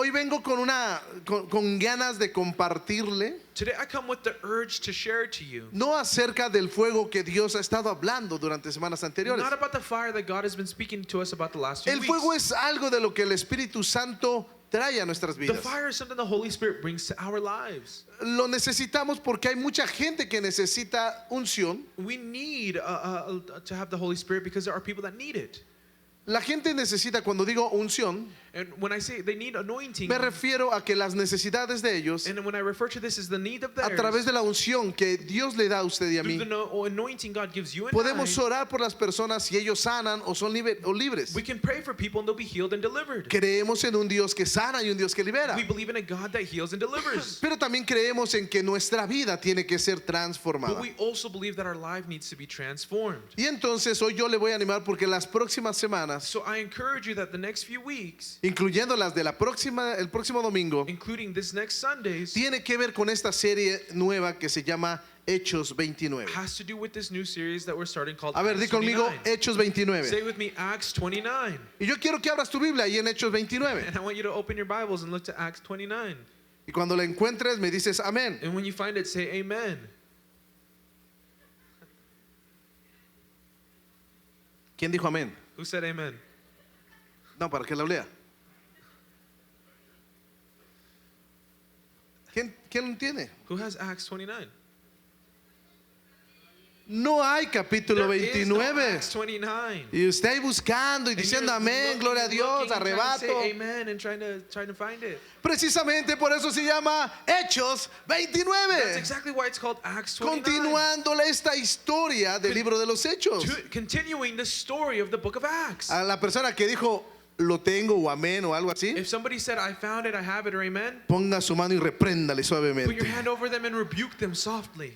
hoy vengo con ganas de compartirle, Today I come with the urge to share to you. no acerca del fuego que Dios ha estado hablando durante semanas anteriores. Not about the fire that God has been speaking to us about the last few El weeks. fuego es algo de lo que el Espíritu Santo trae a nuestras The vidas. fire is something the Holy Spirit brings to our lives. Lo necesitamos porque hay mucha gente que necesita unción. We need to have the Holy Spirit because there are people that need it. La gente necesita, cuando digo unción, And when I say they need anointing, me refiero a que las necesidades de ellos, and when I refer to this as the need of a theirs, través de la unción que Dios le da a usted y a through mí, the anointing God gives you and podemos I, orar por las personas si ellos sanan o son libres. we can pray for people and they'll be healed and delivered. Creemos en un Dios que sana y un Dios que libera. We believe in a God that heals and delivers. Pero también creemos en que nuestra vida tiene que ser transformada. But we also believe that our life needs to be transformed. Y entonces hoy yo le voy a animar porque las próximas semanas, So I encourage you that the next few weeks, incluyendo las de el próximo domingo, including this next Sundays, tiene que ver con esta serie nueva que se llama Hechos 29. has to do with this new series that we're starting called A ver, di Acts conmigo 29. Hechos 29. Say with me, Acts 29. Y yo quiero que abras tu Biblia ahí en Hechos 29. And I want you to open your Bibles and look to Acts 29. Y cuando la encuentres me dices amén. And when you find it, say amen. ¿Quién dijo amén? Who said amen? No, para que la lea. ¿Quién lo entiende? Who has Acts 29? No hay capítulo There is no 29. Acts 29. Y usted ahí buscando y And diciendo you're amén, looking, gloria a Dios, looking, and trying to say arrebato. amen and trying to find it. Precisamente por eso se llama Hechos That's 29. exactly why it's called Acts 29. Continuando esta historia del libro de los Hechos. Continuing the story of the book of Acts. A la persona que dijo lo tengo o amén o algo así, If somebody said, I found it, I have it, or amen, ponga su mano y repréndale put your suavemente. hand over them and rebuke them softly.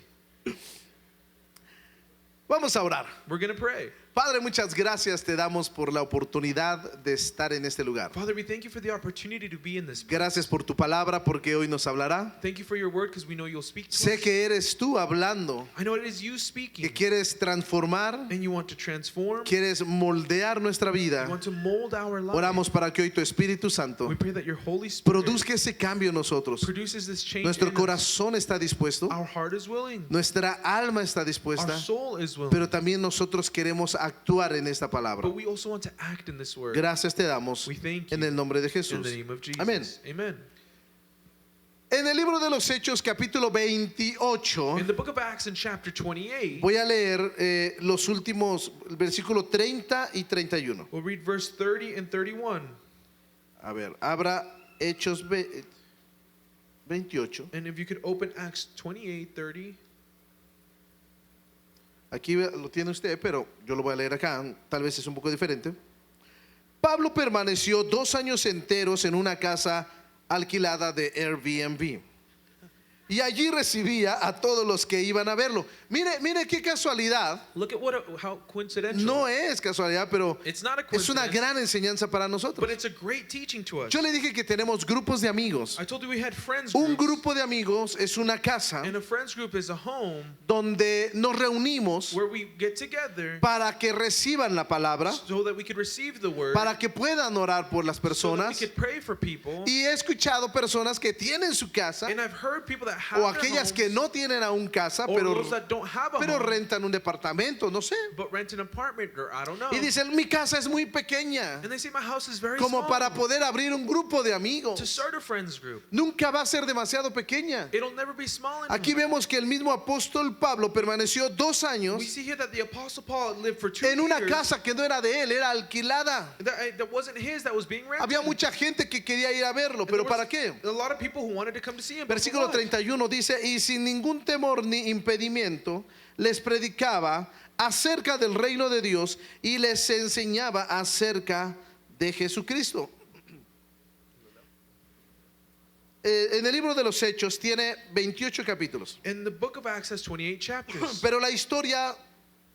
Vamos a orar. We're going to pray. Padre, muchas gracias te damos por la oportunidad de estar en este lugar. Father, we thank you for the opportunity to be in this place. Gracias por tu palabra porque hoy nos hablará. Thank you for your word because we know you'll speak to Sé us. que eres tú hablando, I know it is you speaking, que quieres transformar, and you want to transform, quieres moldear nuestra you vida. want to mold our life. Oramos para que hoy tu Espíritu Santo We pray that your Holy Spirit produzca ese cambio en nosotros. produces this change Nuestro in us. corazón está dispuesto, Our heart is willing. nuestra alma está Our dispuesta, soul is willing. pero también nosotros queremos actuar en esta palabra. But we also want to act in this word. Gracias te damos We thank you en el nombre de in Jesús. the name of Jesus. Amén. Amen. En el libro de los Hechos, capítulo 28, In the book of Acts in chapter 28, voy a leer los últimos versículos 30 y 31. we'll read verse 30 and 31. A ver, abra Hechos 28. And if you could open Acts 28, 30. Aquí lo tiene usted, pero yo lo voy a leer acá, tal vez es un poco diferente. Pablo permaneció 2 años enteros en una casa alquilada de Airbnb. Y allí recibía a todos los que iban a verlo. Mire qué casualidad. Look at how coincidental. No es casualidad, pero It's not a es una coincidence, gran enseñanza para but nosotros. it's a great teaching to us. Yo le dije que tenemos grupos de amigos. I told you we had friends Un groups, grupo de amigos es una casa and a friends group is a home donde nos reunimos where we get together para que reciban la palabra, so that we could receive the word, para que puedan orar por las so that we personas. could pray for people. Y he escuchado personas que tienen su casa And I've heard people that have o their aquellas que homes, no tienen aún casa, or pero those that don't have a home, rentan un departamento, no sé. but rent an apartment, or I don't know. Y dicen, mi casa es muy pequeña, And they say my house is very como small para poder abrir un grupo de to amigos. start a friends group. Nunca va a ser demasiado pequeña. It'll never be small enough. Aquí vemos que el mismo apóstol Pablo permaneció 2 años We see here that the Apostle Paul lived for 2 en una years. casa que no era de él, era alquilada. That wasn't his, that was being rented. Había mucha gente que quería ir a verlo, And pero there ¿para was qué? a lot of people who wanted to come to see him. but for Versículo what? 31 dice, y sin ningún temor ni impedimento, les predicaba acerca del reino de Dios y les enseñaba acerca de Jesucristo. En el libro de los Hechos tiene 28 capítulos, And the book of Acts has 28 chapters. pero la historia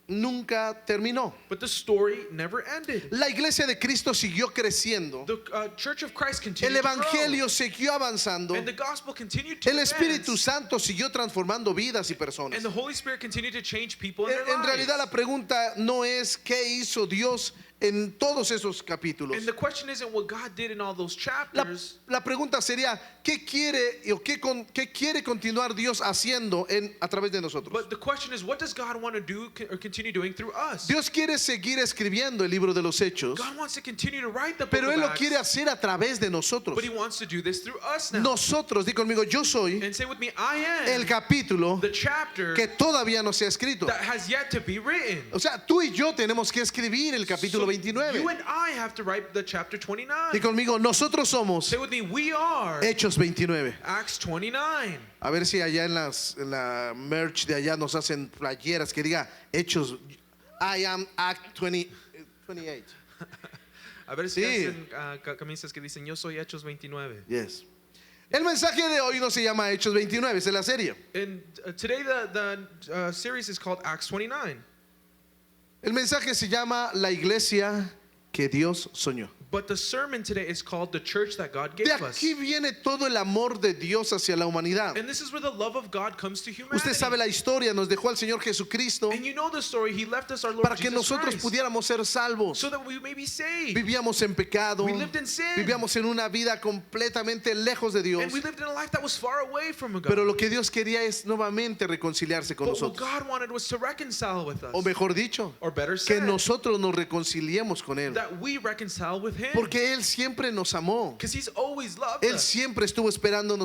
nunca terminó. But the story never ended. La iglesia de Cristo siguió creciendo, The Church of Christ el continued to evangelio siguió avanzando, grow. And the gospel continued to el Espíritu advance. Santo siguió transformando vidas y And personas. the Holy Spirit continued to change people in their En realidad la lives. pregunta no es qué hizo Dios en todos esos capítulos. And the question isn't what God did in all those chapters. La pregunta sería, ¿qué quiere o qué quiere continuar Dios haciendo a través de nosotros? But the question is, what does God want to do or continue doing through us? Dios quiere seguir escribiendo el libro de los Hechos, God wants to continue to write the book pero of Él lo Acts, quiere hacer a través de nosotros. but He wants to do this through us now. Nosotros, di conmigo, yo soy And say with me, I el am capítulo the chapter que todavía no se ha escrito. that has yet to be written. O sea, tú y yo tenemos que escribir el capítulo So 29. you and I have to write the chapter 29. Di conmigo, nosotros somos Say with me, we are Hechos 29. Acts 29. A ver si allá en la merch de allá nos hacen playeras que diga Hechos, I am Act 28. A ver si Sí. hacen camisas que dicen yo soy Hechos 29. Yes. El mensaje de hoy no se llama Hechos 29, es la serie. And today the series is called Acts 29. El mensaje se llama La iglesia que Dios soñó. But the sermon today is called The Church That God Gave De Us. aquí viene todo el amor de Dios hacia la humanidad. And this is where the love of God comes to humanity. Usted sabe la historia, nos dejó al Señor Jesucristo And you know the story. He left us our Lord para que Jesus nosotros Christ pudiéramos ser salvos. so that we may be saved. Vivíamos en pecado, We lived in sin. vivíamos en una vida completamente lejos de Dios. And we lived in a life that was far away from God. Pero lo que Dios quería es nuevamente reconciliarse con But what nosotros. God wanted was to reconcile with us. O mejor dicho, Or better que said, nosotros nos reconciliemos con Él. that we reconcile with Him. Porque Él siempre nos amó. Because He's always loved Él us. siempre estuvo esperando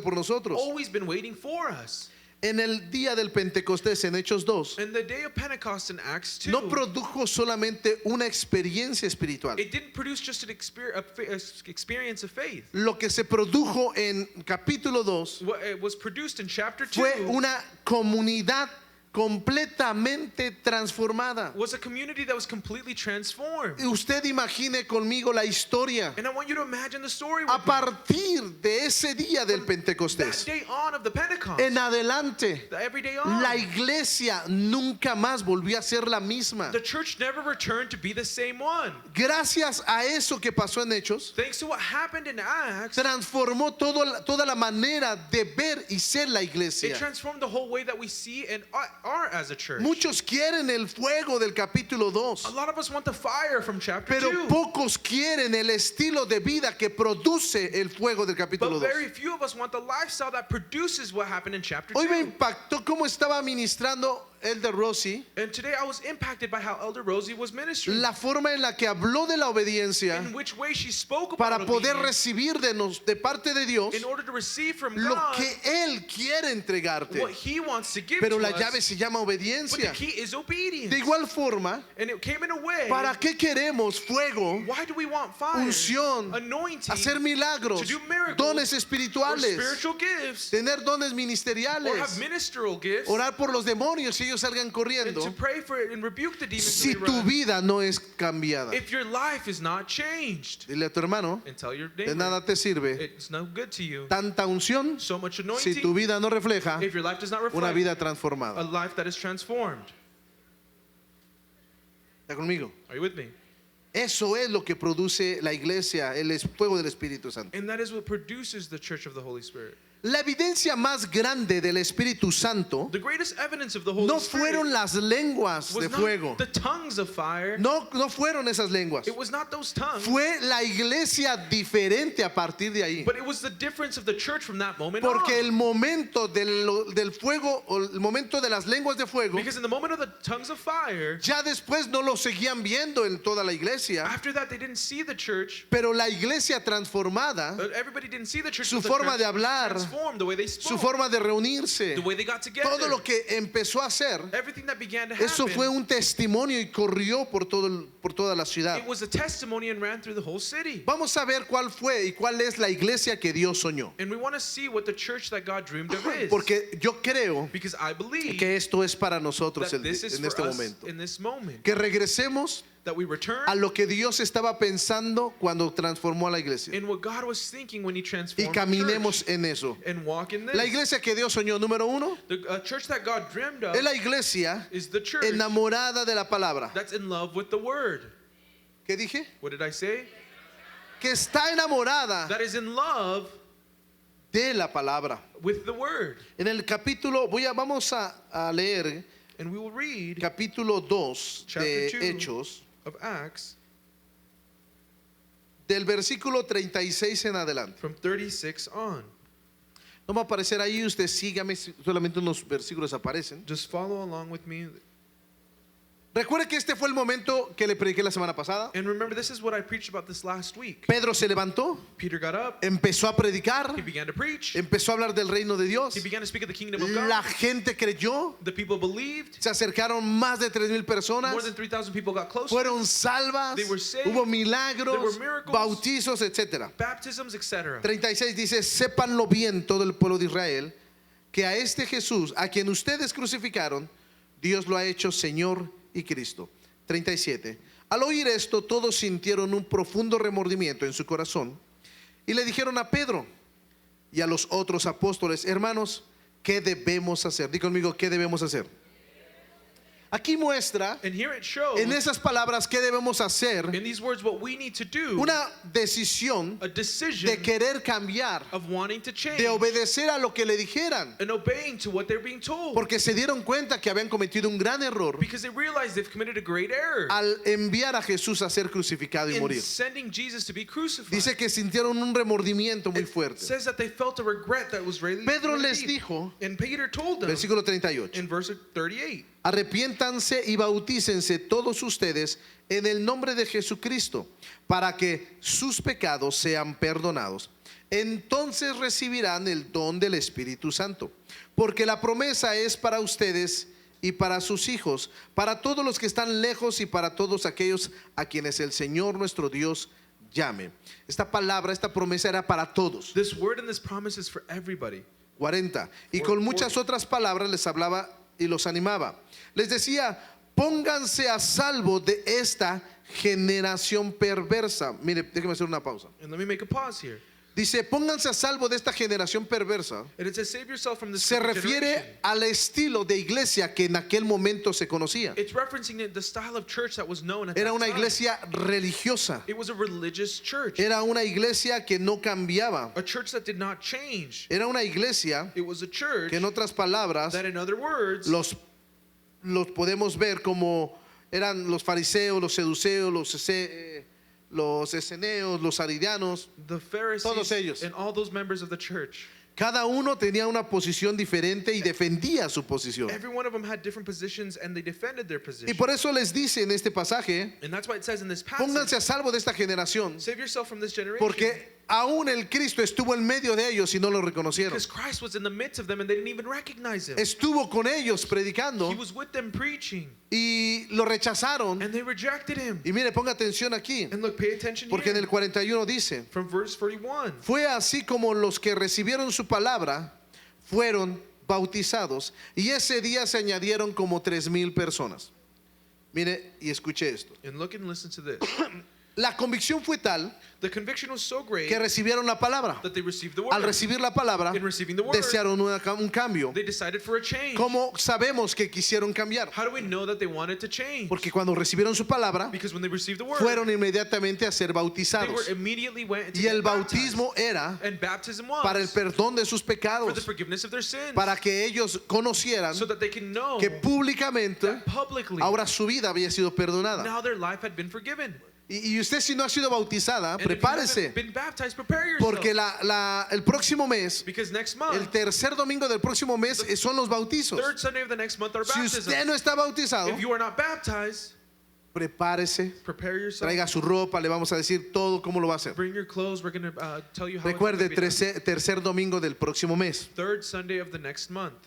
por nosotros. Always been waiting for us. En el día del Pentecostés, en Hechos 2, And the day of Pentecost in Acts 2, no produjo solamente una experiencia espiritual. it didn't produce just an experience of faith. Lo que se produjo en capítulo 2 What it was produced in chapter 2 fue una comunidad completamente transformada. was a community that was completely transformed. Usted imagine conmigo la historia And I want you to imagine the story with a me. partir de ese día del That Pentecostés day on of the Pentecost, en adelante. every day on, La iglesia nunca más volvió a ser la misma. the church never returned to be the same one. Gracias a eso que pasó en Hechos, Thanks to what happened in Acts, transformó toda la manera de ver y ser la it iglesia. transformed the whole way that we see and are as a church. Muchos quieren el fuego del capítulo 2, A lot of us want the fire from chapter pero 2. pocos quieren el estilo de vida que produce el fuego del capítulo But 2. very few of us want the lifestyle that produces what happened in chapter Hoy me 2. impactó cómo estaba ministrando Elder Rossi, And today I was impacted by how Elder Rosie was ministering. la forma en la que habló de la obediencia In which way she spoke para about poder obedience recibir de parte de Dios in order to receive from lo God que Él quiere entregarte. what He wants to give Pero to la us. llave se llama But the obediencia. key is obedience. De igual forma, And it came in a way. ¿para qué queremos fuego, Why do we want fire, unción, anointing, hacer milagros, to do miracles, dones or espirituales, spiritual gifts, tener dones or have ministeriales, ministerial gifts, orar por los demonios y ellos salgan and corriendo? to pray for it and rebuke the demons Si when they tu run? vida no es cambiada, If your life is not changed, dile a tu hermano, and tell your de neighbor, nada te sirve it's no good to you. tanta unción So much si anointing, tu vida no refleja if your life does not una reflect vida a transformada. life that is transformed. ¿Está conmigo? Are you with me? Eso es lo que produce la iglesia, el fuego del Espíritu Santo. And that is what produces the church of the Holy Spirit. La evidencia más grande del Espíritu Santo The greatest evidence of the Holy no Spirit fueron las lenguas was de fuego. not the tongues of fire. No fueron esas lenguas. It was not those tongues. Fue la iglesia diferente a partir de ahí. But it was the difference of the church from that moment Porque on. el momento del fuego, o el momento de las lenguas de fuego, Because in the moment of the tongues of fire, ya después no lo seguían viendo en toda la iglesia. after that they didn't see the church. Pero la iglesia transformada, Everybody didn't see the church. su but the forma de church hablar, transformed, the way they su spoke, forma de reunirse, the way they got together, todo lo que empezó a hacer, everything that began to eso happen. fue un testimonio y corrió por toda la ciudad. It was a testimony and ran through the whole city. Vamos a ver cuál fue y cuál es la iglesia que Dios soñó. And we want to see what the church that God dreamed of is. Porque yo creo Because I believe que esto es para nosotros that this is en for este us momento. in this moment. Que regresemos That we return a lo que Dios estaba pensando cuando transformó a la iglesia. in what God was thinking when He Y transformed the caminemos church. en eso. And walk in this. La iglesia que Dios soñó, número uno, The church that God dreamed of es la iglesia is the church enamorada de la palabra. that's in love with the word. ¿Qué dije? What did I say? Que está enamorada That is in love de la palabra. with the word. En el capítulo, vamos a leer And we will read capítulo 2 Chapter de 2. Hechos, of Acts, del versículo 36 en adelante. from 36 on. No va a aparecer ahí, usted sígame, solamente unos versículos aparecen. Just follow along with me. Recuerde que este fue el momento que le prediqué la semana pasada. And remember, this is what I preached about this last week. Pedro se levantó, Peter got up, empezó a predicar, he began to preach, empezó a hablar del reino de Dios. he began to speak of the kingdom of La God. gente creyó, The people believed. se acercaron más de 3,000 personas, More than 3,000 people got close. fueron salvas, They were saved. hubo There milagros, were miracles. bautizos, etc. Baptisms, etc. 36 dice, sépanlo bien todo el pueblo de Israel, que a este Jesús, a quien ustedes crucificaron, Dios lo ha hecho Señor y Cristo. 37. Al oír esto, todos sintieron un profundo remordimiento en su corazón y le dijeron a Pedro y a los otros apóstoles, hermanos, ¿qué debemos hacer? Di conmigo, ¿qué debemos hacer? Aquí muestra And here it shows, en esas palabras qué debemos hacer, in these words, what we need to do, una decisión a decision de querer cambiar, of wanting to change de obedecer a lo que le dijeran, and obeying to what they're being told. porque se dieron cuenta que habían cometido un gran error Because they realize they've committed a great error al enviar a Jesús a ser crucificado y in morir. sending Jesus to be crucified. Dice que sintieron un remordimiento muy It fuerte. says that they felt a regret that was really Pedro really les deep. dijo, And Peter told them versículo 38, in verse 38, arrepiéntanse y bautícense todos ustedes en el nombre de Jesucristo para que sus pecados sean perdonados. Entonces recibirán el don del Espíritu Santo, porque la promesa es para ustedes y para sus hijos, para todos los que están lejos y para todos aquellos a quienes el Señor nuestro Dios llame. Esta palabra, esta promesa era para todos. this word and this promise is for everybody. 40. Y con muchas otras palabras les hablaba y los animaba. Les decía, pónganse a salvo de esta generación perversa. Mire, déjeme hacer una pausa. And let me make a pause here. Dice, pónganse a salvo de esta generación perversa. And it says, save yourself from this Se generation. refiere al estilo de iglesia que en aquel momento se conocía. It's referencing the style of church that was known at Era that una time. iglesia religiosa. It was a religious church. Era una iglesia que no cambiaba. A church that did not change. Era una iglesia It was a church que, en otras palabras, that, in other words, los podemos ver como eran los fariseos, los seduceos, los esceneos, los aridianos. the Pharisees todos ellos. and all those members of the church. Cada uno tenía una posición diferente y defendía su posición. Every one of them had different positions and they defended their Y position. por eso les dice en este pasaje, And that's why it says in this passage, pónganse a salvo de esta generación, save yourself from this generation. porque aún el Cristo estuvo en medio de ellos y no lo reconocieron. Because Christ was in the midst of them and they didn't even recognize him. Estuvo con ellos He predicando was with them preaching y lo rechazaron. and they rejected him. Y mire, ponga atención aquí, And look, pay attention porque en here. el 41 dice, From verse 41. fue así como los que recibieron su palabra fueron bautizados y ese día se añadieron como 3,000 personas. Mire y escuche esto. And look and listen to this. La convicción fue tal The conviction was so great que recibieron la palabra. that they received the word. Al recibir la palabra, In receiving the word, desearon un cambio. they decided for a change. ¿Cómo sabemos que quisieron cambiar? How do we know that they wanted to change? Porque cuando recibieron su palabra, Because when they received the word, fueron inmediatamente a ser they were bautizados. immediately went into Y el baptized. bautismo era And baptism was para el perdón de sus for the pecados, forgiveness of their sins, para que ellos conocieran so that they can know que públicamente that publicly ahora su vida había sido perdonada. now their life had been forgiven. Y usted, si no ha sido bautizada, And if you prepárese, haven't been baptized, prepare yourself. porque el próximo mes, Because next el month, tercer domingo del próximo mes son los bautizos. third Sunday of the next month are Si baptisms. usted no está bautizado, If you are not baptized, prepárese, prepare yourself. traiga su ropa, le vamos a decir todo cómo lo va a hacer. Bring your clothes. We're going to tell you how Recuerde, it's gonna be done. tercer domingo del próximo mes. Third Sunday of the next month.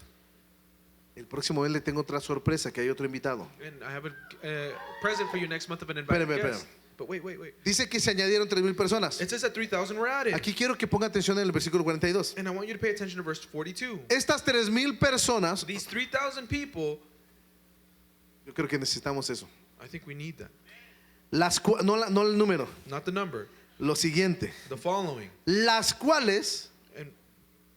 El próximo mes le tengo otra sorpresa, que hay otro invitado. And I have a present for you next month of an Espérame, invited espérame. guest. But wait. Dice que se añadieron 3,000 personas. It says that 3,000 were added. Aquí quiero que ponga atención en el versículo 42. And I want you to pay attention to verse 42. Estas 3,000 personas, So these 3,000 people, yo creo que necesitamos eso. I think we need that. No el número, Not the number, lo siguiente. the following. Las cuales,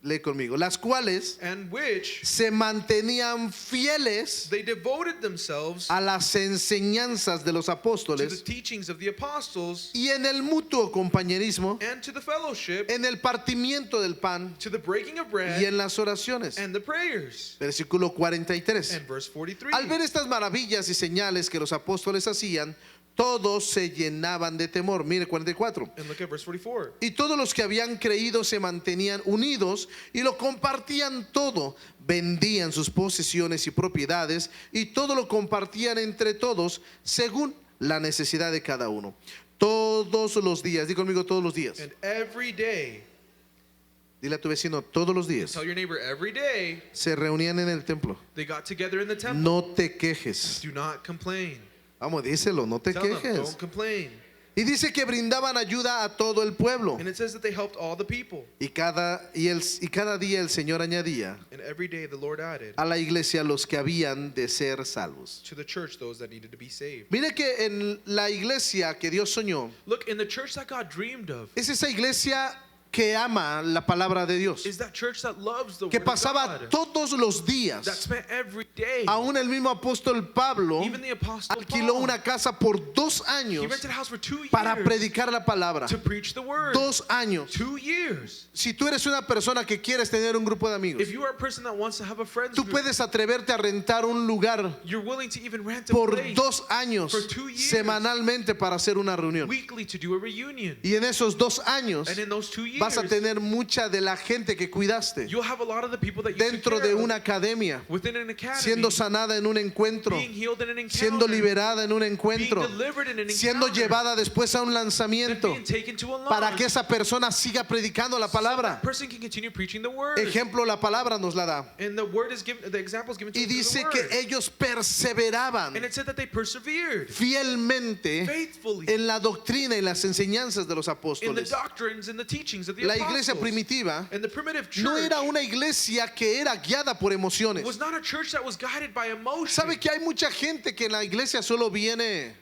lee conmigo, las cuales And which se mantenían fieles they devoted themselves a las enseñanzas de los to the apóstoles teachings of the apostles y en el mutuo compañerismo, and to the fellowship, en el partimiento del pan to the breaking of y bread en las oraciones. and the prayers. Versículo 43. And verse 43. Al ver estas maravillas y señales que los apóstoles hacían, todos se llenaban de temor. Mire 44. And look at verse 44. Y todos los que habían creído se mantenían unidos y lo compartían todo. Vendían sus posesiones y propiedades y todo lo compartían entre todos según la necesidad de cada uno. Todos los días, di conmigo todos los días. And every day, Dile a tu vecino, todos los días tell your neighbor, every day se reunían en el templo. they got together in the temple. No te quejes. Do not complain. Vamos, díselo, no te Tell them, quejes. don't complain. Y dice que brindaban ayuda a todo el pueblo. And it says that they helped all the people. Y cada día el Señor añadía And every day the Lord added a la iglesia los que habían de ser salvos. to the church those that needed to be saved. Mire que en la iglesia que Dios soñó, Look, in the church that God dreamed of es esa iglesia que ama la palabra de Dios, is that church that loves the que word of pasaba God, todos los that días. spent every day. Aún el mismo apóstol Pablo Even the apostle alquiló Paul, una casa por 2 he años rented a house for 2 years para predicar la palabra. to preach the word. 2 años. 2 years. Si tú eres una persona que quieres tener un grupo de amigos, If you are a person that wants to have a friends tú group, puedes atreverte a rentar un lugar you're willing to even rent a por place 2 años for 2 years. semanalmente para hacer una reunión. weekly to do a reunion. Y en esos 2 años And in those 2 years, vas a tener mucha de la gente que cuidaste you'll have a lot of the people that you dentro took care de of una academia, within an academy, siendo sanada en un encuentro, being healed in an encounter, siendo liberada en un encuentro, being delivered in an siendo encounter, llevada después a un and lanzamiento being taken to a launch, para que esa persona siga predicando la so palabra. that person can continue preaching the word. Ejemplo, la palabra nos la da. And the word is given, the example is given to Y us through dice the que word. ellos perseveraban And it said that they persevered fielmente faithfully en la doctrina y las enseñanzas de los in the apóstoles. doctrines and the teachings of the La apostles. iglesia primitiva And the primitive church no era una iglesia que era guiada por emociones. was not a church that was guided by emotion. ¿Sabe que hay mucha gente que en la iglesia solo viene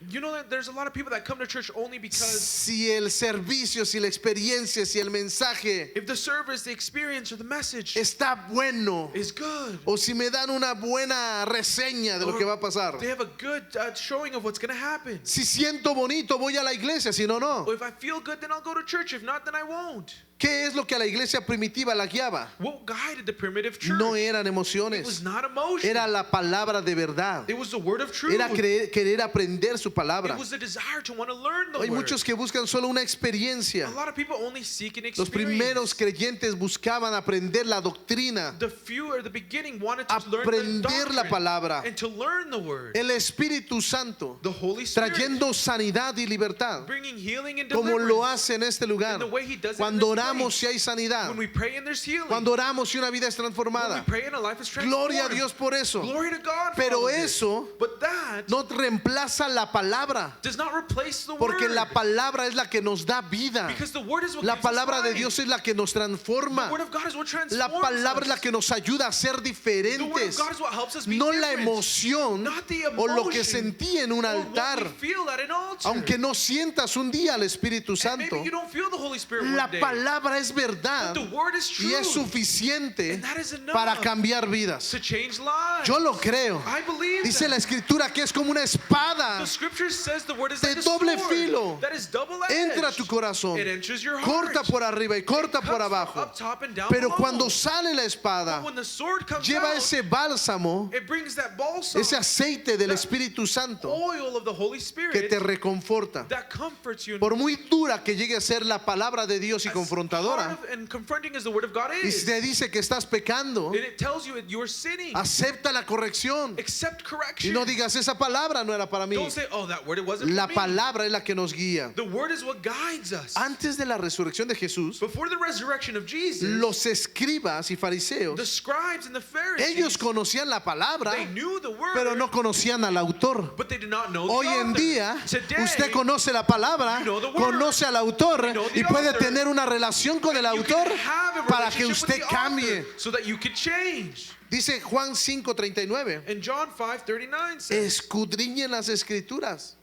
You know that there's a lot of people that come to church only because si el servicio, si la experiencia, si el mensaje if the service, the experience, or the message está bueno, is good, o si me dan una buena reseña de lo que va a pasar? they have a good showing of what's going to happen. Si siento bonito, voy a la iglesia, si no, no. Or if I feel good, then I'll go to church. If not, then I won't. ¿Qué es lo que a la iglesia primitiva la guiaba? What guided the primitive church? No eran It was emociones, not emotion. era la palabra de verdad, It was the word of truth. era querer aprender su palabra. It was the desire to want to learn the Hay word. muchos que buscan solo una experiencia. A lot of people only seek an Los experience. primeros creyentes buscaban aprender la doctrina, The few at the beginning wanted to learn the aprender la doctrine palabra, and to learn the word. el Espíritu Santo, The Holy Spirit trayendo sanidad y libertad, bringing healing and como deliverance. lo hace en este lugar. And the way he does it in Cuando this oramos place. y hay sanidad, When we pray and there's healing. cuando oramos y una vida es When we transformada. pray and a life is transformed. Gloria a Dios por eso. Glory to God for Pero all of it. eso But that no reemplaza la palabra, does not replace the porque word. la palabra es la que nos da vida. Because the word is what La gives us palabra de life. Dios es la que nos transforma. The word of God is what transforms La palabra es la us. que nos ayuda a ser The word of diferentes. God is what helps us be No la different. emoción Not the o lo que emotion sentí en un or what altar. we feel at an altar. Aunque no sientas un día al Espíritu And Santo, maybe you don't feel the Holy Spirit la one day. palabra es verdad But the word is true. y es suficiente And that is enough para cambiar vidas. to change lives. Yo lo creo. I believe Dice that. la Escritura que es como una espada. The scripture says the word is de like a doble sword filo. that is double-edged. Entra a tu corazón, It enters your heart. corta por arriba y corta It por cuts abajo. up top and down Pero below. cuando sale la espada, But when the sword comes lleva out, ese bálsamo, it brings that balsam, ese aceite del Espíritu Santo oil of the Holy que Spirit te reconforta. that comforts you. Por muy dura que llegue a ser la palabra de Dios y As confrontadora, hard and confronting as the word of God y is, te dice que estás pecando, and it tells you that you're sinning. acepta la corrección Accept y correction. no digas esa palabra no era para mí. Don't say, oh, that word, it wasn't La for me. palabra es la que nos guía. The word is what guides us. Antes de la resurrección de Jesús, Before the resurrection of Jesus, los escribas y the fariseos, scribes and the Pharisees, ellos conocían la palabra, they knew the word, pero no conocían al autor. but they did not know the Hoy en author. día, Today, usted conoce la palabra, you know the word, conoce al autor you know the y puede author, tener una relación con el you autor can have a para que relationship usted with the author cambie. so that you could change. Dice Juan 5:39, And John 5:39 says, escudriñen las escrituras,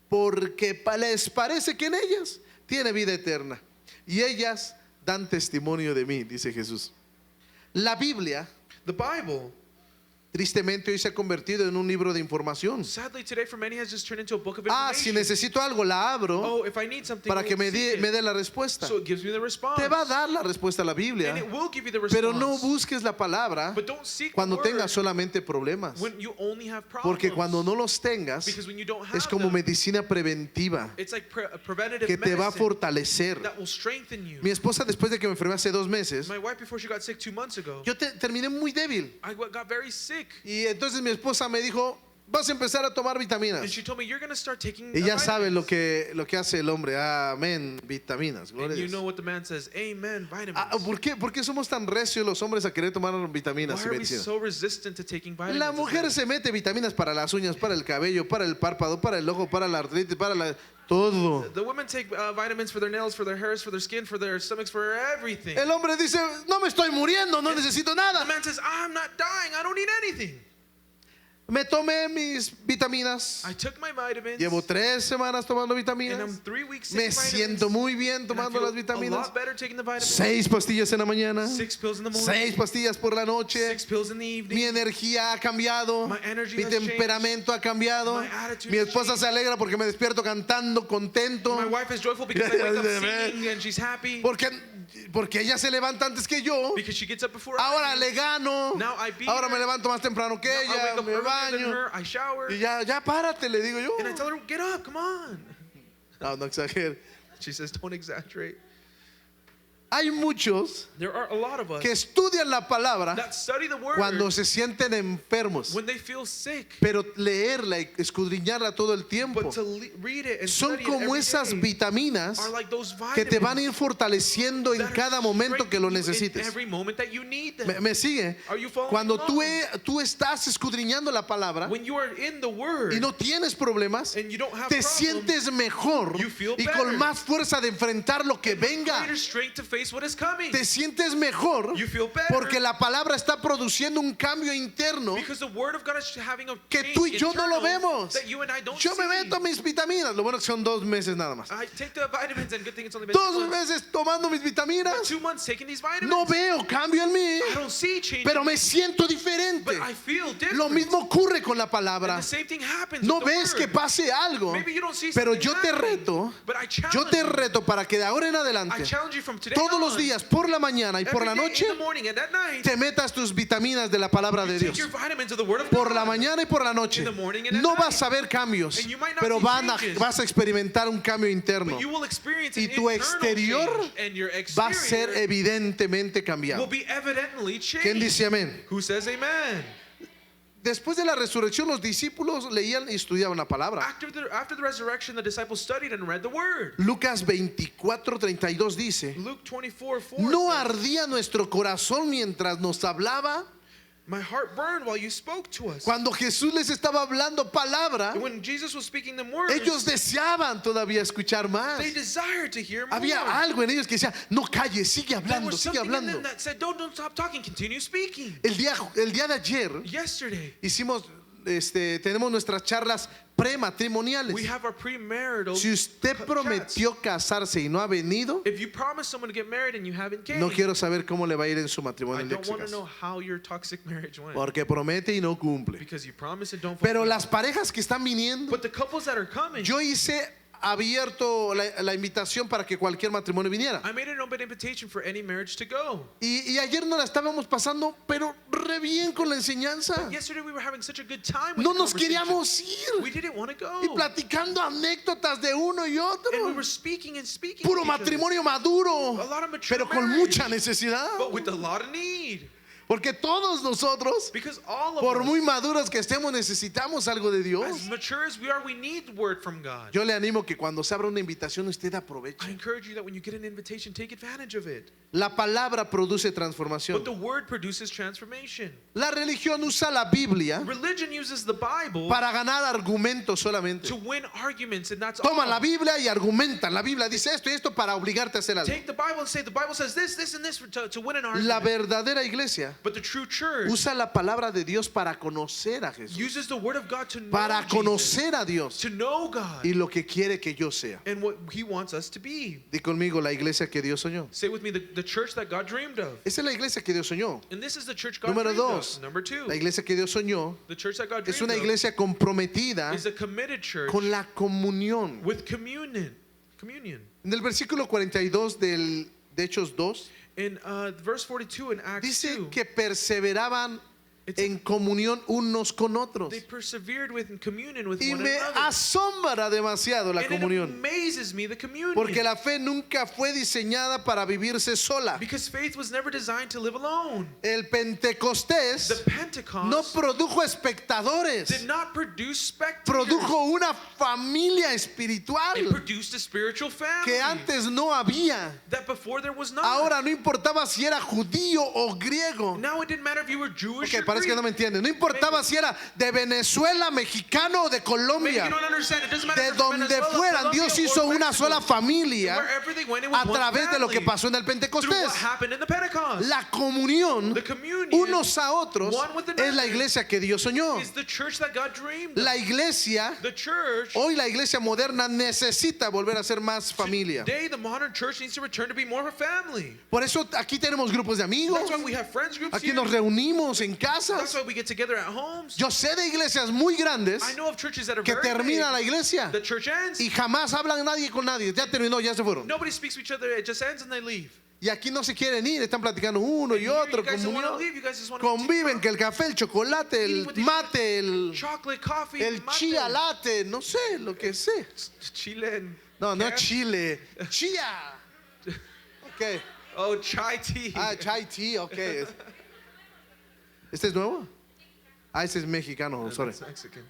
porque les parece que en ellas tiene vida eterna y ellas dan testimonio de mí, dice Jesús. La Biblia the Bible tristemente hoy se ha convertido en un libro de información. Sadly, today for many has just turned into a book of Si information. necesito algo, la abro Oh, if I need something, para I que will me seek it. dé la respuesta. So it gives me the response. Te va a dar la respuesta a la And Biblia, it will give you the pero response. no busques la palabra But don't seek cuando the word tengas solamente problemas. when you only have problems. Porque cuando no los tengas, Because when you don't have es como them, medicina preventiva it's like preventative que te va a medicine fortalecer. that will strengthen you. Mi esposa, después de que me enfermé hace 2 meses, My wife, before she got sick 2 months ago, yo terminé muy débil. I got very sick. Y entonces mi esposa me dijo, vas a empezar a tomar And vitaminas. she told me, you're going to start taking Y ya saben lo vitamins. que hace el hombre. Amén, vitaminas. Gloria And a you Dios. know what the man says, amen, vitamins. ¿Por qué somos tan recios los hombres a querer tomar vitaminas Why y are we medicinas? so resistant to taking vitamins? La mujer se mete vitaminas para las uñas, para el cabello, para el párpado, para el ojo, para la artritis, para todo. The women take vitamins for their nails, for their hairs, for their skin, for their stomachs, for everything. El hombre dice, no me estoy muriendo, no necesito The nada. man says, I'm not dying, I don't need anything. Me tomé mis vitaminas. I took my vitamins, Llevo 3 semanas tomando and I'm vitaminas. 3 weeks Me taking vitamins. siento muy bien And I tomando feel las a vitaminas. lot better taking the vitamins. 6 pastillas en la mañana. 6 pills in the morning, 6 pastillas por la noche. 6 pills in the evening. Mi energía ha cambiado. My energy Mi has temperamento ha cambiado. My attitude Mi has esposa changed. se alegra porque me despierto cantando, contento. My wife is joyful because I wake up singing and she's happy Porque ella se levanta antes que yo. because she gets up before Ahora I do. le gano. Now I beat Ahora her. me levanto más temprano que Now I ella. wake up Me earlier than baño. her, I shower, Y ya párate, le digo yo. and I tell her, get up, come on. No exagero. She says, don't exaggerate. Hay muchos There are a lot of us que estudian la palabra that study the word cuando se sienten enfermos. when they feel sick, Pero leerla y escudriñarla todo el tiempo but to read it and son study it como every esas day vitaminas are like those que te van a vitamins ir fortaleciendo en that are cada momento que lo strengthening you in necesites. every moment that you need them. Me sigue? Are you following Cuando along? tú estás escudriñando la palabra When you are in the word y no tienes problemas, and you don't have te problems, sientes mejor you feel y con better. más fuerza de enfrentar lo que venga. greater strength to face what is coming. Te sientes mejor You feel better. porque la palabra está produciendo un cambio interno Because the word of God is having a que change tú y yo no lo internal vemos. that you and I don't Yo me see. meto mis vitaminas. Lo bueno es que son 2 meses nada más. I take the vitamins and good thing it's only been 2 2 months. meses tomando mis vitaminas. 2 months taking these vitamins. No veo cambio en mí, I don't see change, pero me siento diferente. but I feel different. Lo mismo ocurre con la And palabra. the same thing happens No with the ves word. que pase algo, Maybe you don't see pero something yo te happening, reto, but I yo challenge te you. reto para que de ahora en I adelante, challenge you from today todos on, los días, por la mañana y por every la day noche, in the morning and at night, te metas tus vitaminas de la palabra de take Dios. your vitamins of the word of Por God. la mañana y por la noche. In the morning and at No night. vas a ver cambios, And you might not pero see changes. vas a experimentar un cambio interno. But you will experience Y an tu internal exterior change, and your va a ser exterior evidentemente will cambiado. be evidently ¿Quién changed. dice amén? Who says amen? Después de la resurrección, los discípulos leían y estudiaban la palabra. After the resurrection, the disciples studied and read the word. Lucas 24:32 dice: Luke 24:4 ¿No says, ardía nuestro corazón mientras nos hablaba? my heart burned while you spoke to us. Cuando Jesús les estaba hablando palabra, When Jesus was speaking them words, ellos deseaban todavía escuchar más. they desired to hear more. Había algo en ellos que decía, no calles, sigue There hablando, was sigue something in hablando. them that said, don't stop talking, continue speaking. El día de ayer Yesterday, tenemos nuestras charlas prematrimoniales. we have our premarital Si usted chats. prometió casarse y no ha venido, If you promise someone to get married and you haven't came, no quiero saber cómo le va a ir en su matrimonio I el día don't que se want to case. know how your toxic marriage went. Porque promete y no cumple. Because you promise and don't Pero fulfill. las parejas que están viniendo, But the couples that are coming, yo hice abierto la invitación para que cualquier matrimonio viniera. I made an open invitation for any marriage to go. Y ayer nos la estábamos pasando, pero re bien con la enseñanza. Yesterday we were having such a good time with No the nos conversation. queríamos ir. We didn't want to go. Y platicando anécdotas de uno y And we otro. were speaking and speaking. Puro with each other. matrimonio maduro, A lot of mature pero con marriage, mucha necesidad. but with a lot of need. Porque todos nosotros, Because all of por us, muy maduros que estemos, necesitamos algo de Dios. as mature as we are, we need word from God. Yo le animo que cuando se abra una invitación usted aproveche. I encourage you that when you get an invitation, take advantage of it. La palabra produce But transformación. the word produces transformation. La religión usa la Biblia Religion uses the Bible para ganar argumentos solamente. to win arguments, and that's Toman all. la Biblia y argumentan. La Biblia dice esto y esto para obligarte a hacer algo. Take the Bible and say the Bible says this, this, and this to win an argument. La verdadera iglesia But the true church usa la palabra de Dios para conocer a Jesús, uses the word of God to know para Jesus, conocer a Dios to know God, y lo que quiere que yo sea. and what He wants us to be. Di conmigo, la iglesia que Dios soñó. Say with me, the church that God dreamed of. Esa es la iglesia que Dios soñó. And this is the church God Número dreamed dos, of. Number two, la iglesia que Dios soñó the church that God es dreamed una iglesia comprometida of is a committed church con la comunión. with communion. Communion. En el versículo 42 de Hechos 2, In verse 42 in Acts dice 2, que perseveraban It's- en comunión unos con otros. they persevered in communion with Y one me another. asombra demasiado la And it comunión, amazes me, the communion. porque la fe nunca fue diseñada para vivirse sola. Because faith was never designed to live alone. El Pentecostés The Pentecost no produjo espectadores, did not produce spectators. produjo una familia It espiritual produced a spiritual family que antes no había. that before there was not. Ahora no importaba si era judío o griego. Now it didn't matter if you were Jewish Ok, or parece que Greek. no me entienden. No importaba si era de Venezuela, mexicano o de Maybe Colombia. you don't understand. It doesn't matter De if you're from donde Venezuela, fueran, Colombia, Dios or hizo una Mexico. sola familia Wherever they went, it was a one través de lo que family. pasó en el Through what Pentecostés. happened in the Pentecost. La comunión The communion unos a otros one with es la another iglesia que Dios soñó. is the church that God dreamed of. La iglesia, The church, hoy la iglesia moderna necesita volver a ser más familia. today the modern church needs to return to be more of a family. Por eso aquí tenemos grupos de amigos. That's why we have friends groups Aquí here. nos reunimos en That's casas. why we get together at homes. Yo sé de iglesias muy grandes I know of churches that are que very termina la big. iglesia The church ends. y jamás hablan nadie con nadie. Ya terminó, ya se fueron. Nobody speaks to each other. It just ends and they leave. Y aquí no se quieren ir, están platicando uno y Here, otro, you guys don't want to comunión. leave. You guys just want to Conviven que el café, el chocolate, Eating el with each mate, el, chocolate, coffee, el mate. chía latte, no sé, lo que sé. Chile and No, no cat. chile, chía. Ok. Oh, chai tea. Ah, chai tea, ok. ¿Este es nuevo? Ah, ese es mexicano, sorry. That's Mexican.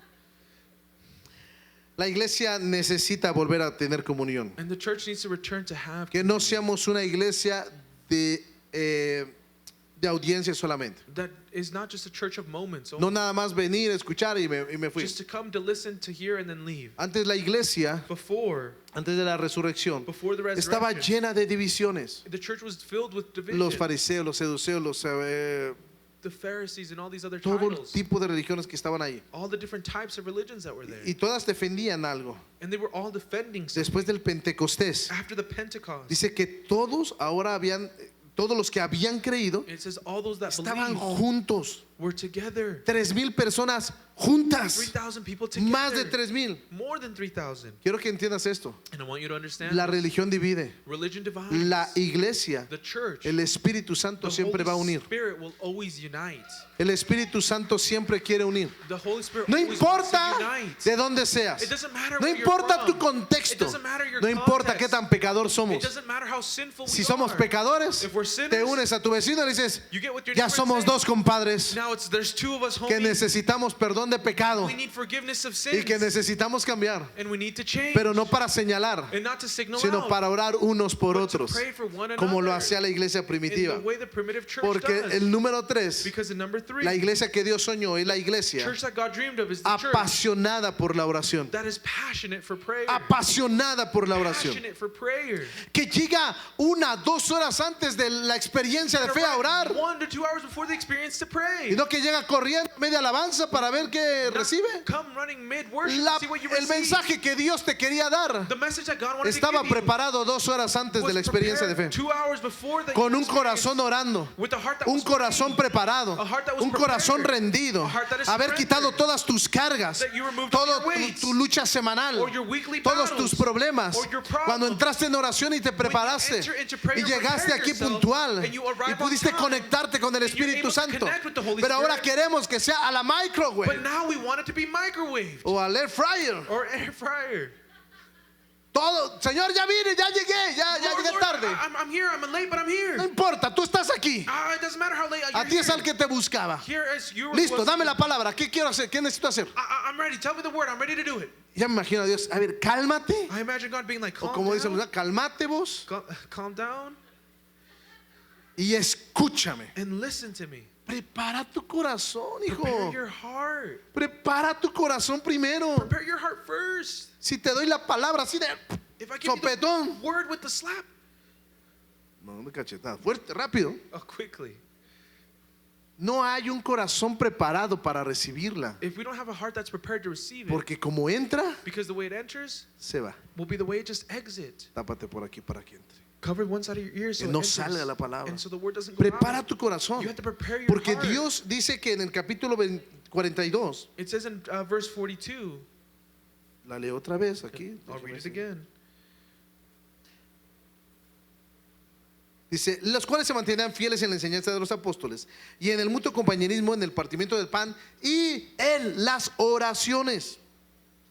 La iglesia necesita volver a tener comunión. And the church needs to return to have Que no seamos una iglesia de audiencia solamente. that is not just a church of moments. No nada más venir, escuchar y me fui. Just to come to listen, to hear, and then leave. Antes la iglesia, Before antes de la resurrección, the estaba resurrection, llena de divisiones. the church was filled with division. Los fariseos, los seduceos, The Pharisees and all these other todo el titles. tipo de religiones que estaban ahí. All the different types of religions that were there. Y todas defendían algo. And they were all defending something. Después del Pentecostés, After the Pentecost, dice que todos los que habían creído, it says all those that estaban believed juntos. were together. 3,000 personas juntas. 3,000 people together. Más de 3,000. More than 3,000. Quiero que entiendas esto. And I want you to understand La this. religión divide. Religion divides. La iglesia, The church, el Espíritu Santo the siempre va a Holy unir. Spirit will always unite. El Espíritu Santo siempre quiere unir. The Holy Spirit No always wants to importa unite. de dónde seas. It doesn't matter No where you're importa from. tu contexto. It doesn't matter your No importa context. qué tan pecador It somos. doesn't matter how sinful Si we somos are. pecadores, If we're sinners, te unes a tu vecino y le dices, you get with your ya neighbor somos and say, dos compadres now there's two of us que homies. necesitamos perdón de pecado We need forgiveness of y sins. que necesitamos cambiar, And we need to change. pero no para señalar, And not to signal sino out. para orar unos por But to otros, pray for one como lo another. hacía la iglesia In primitiva. the way the primitive church Porque does. el número 3, Because in number 3, la iglesia que Dios soñó es la iglesia church that God dreamed of is the church apasionada por la oración. that is passionate for prayer. Apasionada por la oración. Passionate for prayer. Que llega 1-2 horas antes de la experiencia de fe a orar. 1 to 2 hours before the experience to pray. Y no que llega corriendo media alabanza para ver qué Not recibe. come running mid-worship La- to see what you el receive. mensaje que Dios te quería dar The message that God wanted estaba to give you preparado 2 horas antes de was la experiencia de fe. prepared 2 hours before the Con un experience, corazón orando. with a heart that Un was corazón praying, preparado. a heart that was Un corazón prepared, rendido. a heart that is Haber quitado surrendered, todas tus cargas. that you removed Todo all your weights, tu lucha semanal. or your weekly Todos battles, tus problemas. or your problems. Cuando entraste en oración y te preparaste. enter into prayer, Y llegaste prepare aquí yourself, puntual. and you arrive Y on pudiste time, conectarte con el and you're Espíritu able to Santo. connect with the Holy Pero ahora Spirit. queremos que sea a la microwave. But now we want it to be microwaved O al air fryer. or air fryer. Todo, Señor, ya vine, ya llegué, ya Lord, llegué Lord, tarde. I'm here. I'm late, but I'm here. No importa, tú estás aquí. It doesn't matter how late A you're ti es here. al que te buscaba. Here as you were Listo, supposed dame to- la palabra. ¿Qué quiero hacer? ¿Qué necesito hacer? I'm ready. Tell me the word. I'm ready to do it. Ya me imagino a Dios. A ver, cálmate. I imagine God being like, O calm como dice, down, cálmate vos calm down, y escúchame. and listen to me. Prepara tu corazón, Prepare hijo. your heart. Prepara tu corazón primero. Prepare your heart first. Si te doy la palabra así de If I give you the sopetón. word with the slap, No, de cachetada. Fuerte, rápido. quickly. no hay un corazón preparado para recibirla. if we don't have a heart that's prepared to receive it, Porque como entra, because the way it enters se va. will be the way it just exits. Tápate por aquí para que entre. Cover one side of your ears so Que it no enters, salga la palabra. and so the word doesn't go Prepara out. tu corazón. You have to prepare your Porque heart. Dios dice que en el capítulo 42, It says in verse 42, la leo otra vez aquí. I'll read it again. Dice, los cuales se mantenían fieles en la enseñanza de los apóstoles y en el mutuo compañerismo, en el partimiento del pan y en las oraciones.